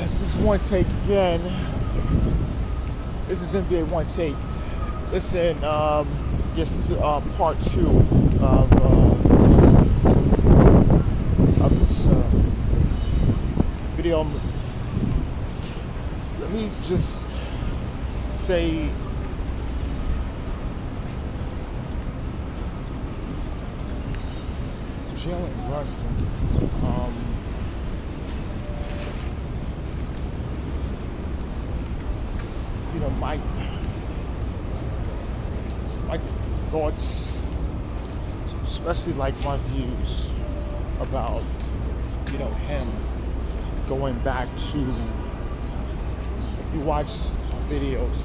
This is Onetake again. This is NBA Onetake. Listen, this is part 2 of this video. Let me just say Jalen Brunson. My thoughts, especially like my views about, him going back to, if you watch videos,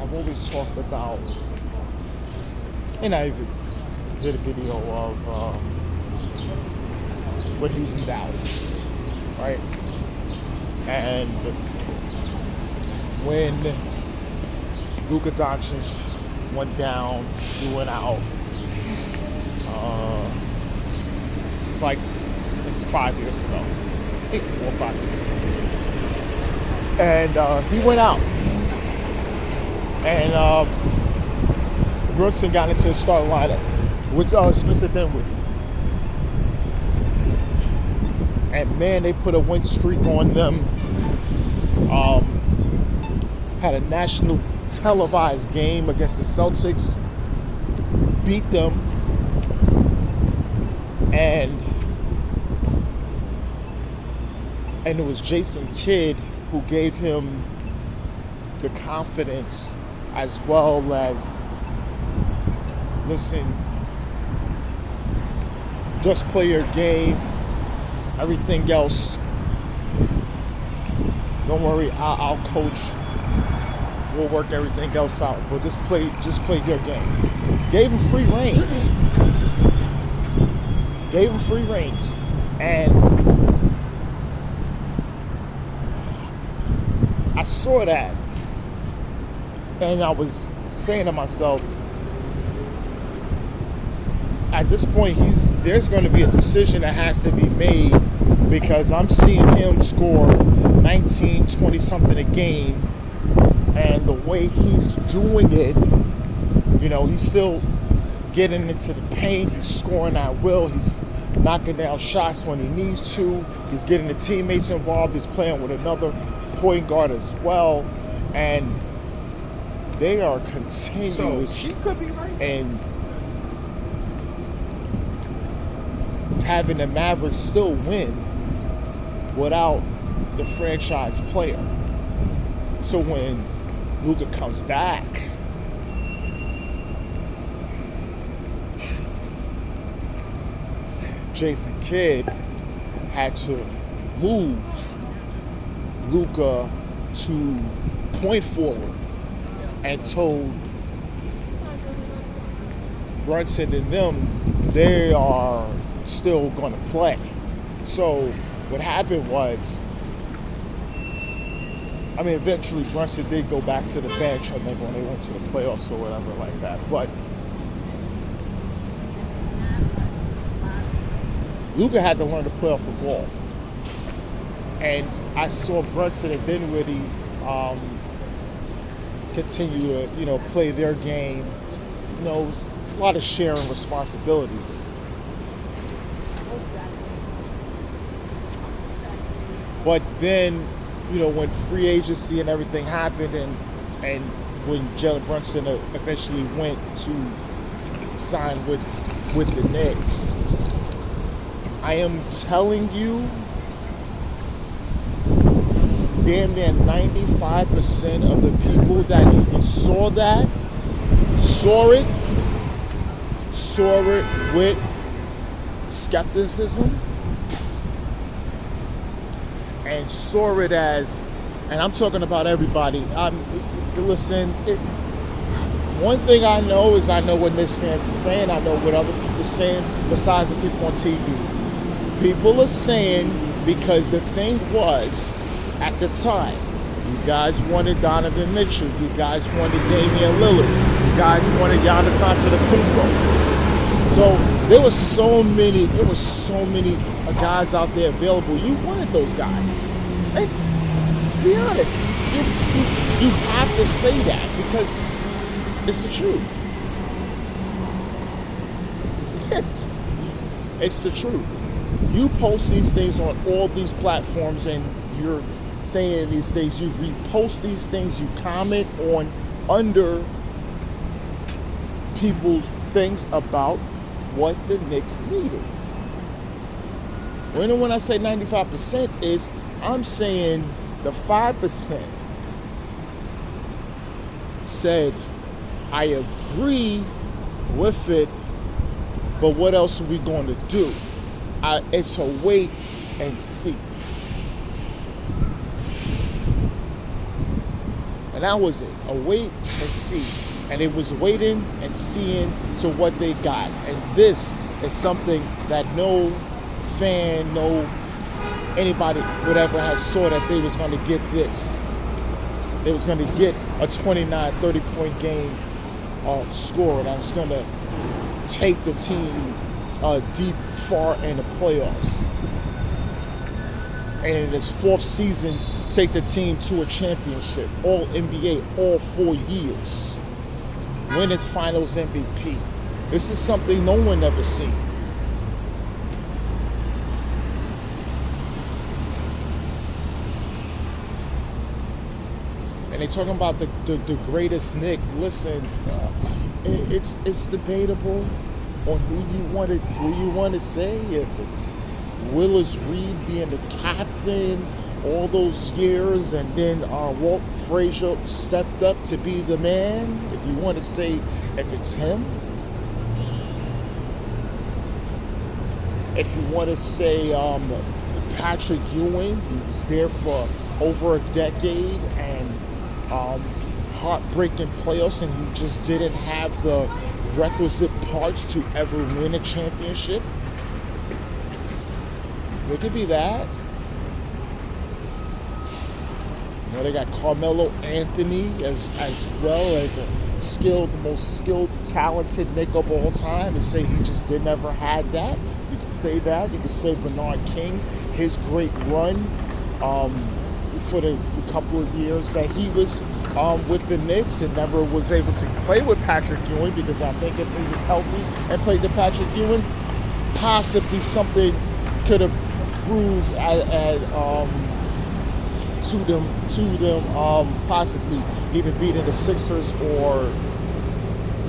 I've always talked about, and I even did a video of when he was in Dallas, right? And when Luka Doncic went down, he went out. This is like 5 years ago. I think 4 or 5 years ago. And he went out. And Brunson got into the starting lineup with Spencer Dinwiddie. And man, they put a win streak on them. Had a national televised game against the Celtics, beat them, and it was Jason Kidd who gave him the confidence, as well as, listen, just play your game, everything else, don't worry, I'll coach. We'll work everything else out, but just play your game. Gave him free reins. And I saw that, and I was saying to myself, at this point, there's going to be a decision that has to be made, because I'm seeing him score 19, 20 something a game. And the way he's doing it, he's still getting into the paint. He's scoring at will. He's knocking down shots when he needs to. He's getting the teammates involved. He's playing with another point guard as well. And they are continuous. So, she could be right. And having the Mavericks still win without the franchise player. So when Luka comes back, Jason Kidd had to move Luka to point forward and told Brunson and them they are still going to play. So what happened was, eventually Brunson did go back to the bench, I think, when they went to the playoffs or whatever like that. But Luka had to learn to play off the ball. And I saw Brunson and Dinwiddie continue to, play their game. A lot of sharing responsibilities. But then, when free agency and everything happened, and when Jalen Brunson eventually went to sign with the Knicks, I am telling you, damn near 95% of the people that even saw it with skepticism, and saw it as, and I'm talking about everybody. Listen, one thing I know is I know what Knicks fans are saying. I know what other people are saying besides the people on TV. People are saying, because the thing was, at the time, you guys wanted Donovan Mitchell. You guys wanted Damian Lillard. You guys wanted Giannis Antetokounmpo. So there was so many guys out there available. You wanted those guys. And be honest, you have to say that because it's the truth. It's the truth. You post these things on all these platforms and you're saying these things, you repost these things, you comment on under people's things about what the Knicks needed. When I say 95% is, I'm saying the 5% said, I agree with it, but what else are we going to do? It's a wait and see. And that was it, a wait and see. And it was waiting and seeing to what they got. And this is something that no fan, no anybody would ever have saw that they was going to get this. They was going to get a 29, 30-point game score that was going to take the team deep, far in the playoffs. And in his fourth season, take the team to a championship, all NBA, all 4 years. Win its finals MVP. This is something no one ever seen. And they talking about the greatest Knick. Listen, it's debatable on who you want to say. If it's Willis Reed being the captain all those years, and then Walt Frazier stepped up to be the man. If you want to say if it's him, if you want to say Patrick Ewing, he was there for over a decade and heartbreaking playoffs, and he just didn't have the requisite parts to ever win a championship. It could be that. You know, they got Carmelo Anthony as well as the most skilled, talented Knick of all time, and say he just didn't ever had that. You could say that. You could say Bernard King, his great run for the couple of years that he was with the Knicks and never was able to play with Patrick Ewing, because I think if he was healthy and played with Patrick Ewing, possibly something could have proved to them possibly even beating the Sixers or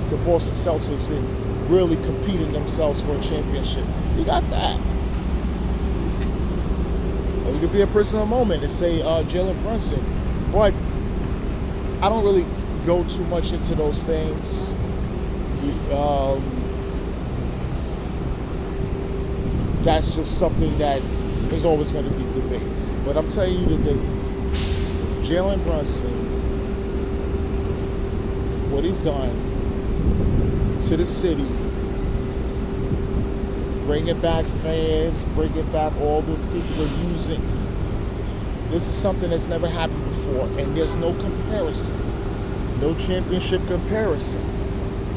the Boston Celtics and really competing themselves for a championship. You got that. Or you could be a personal moment and say Jalen Brunson. But I don't really go too much into those things. That's just something that is always going to be debated. But I'm telling you that Jalen Brunson, what he's done to the city, bringing back fans, bringing back all these people are using. This is something that's never happened before, and there's no comparison, no championship comparison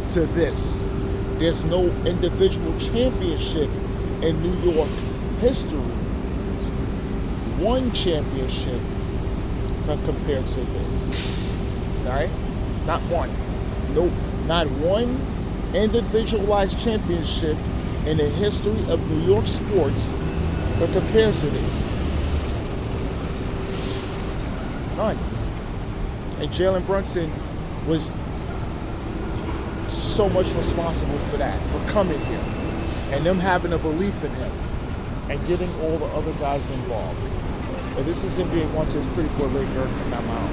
to this. There's no individual championship in New York history. One championship compared to this. All right? Not one. Nope. Not one individualized championship in the history of New York sports that compares to this. None. And Jalen Brunson was so much responsible for that, for coming here, and them having a belief in him, and getting all the other guys involved. But this is NBA Onetake's Pretty Boy Laker, and I'm out.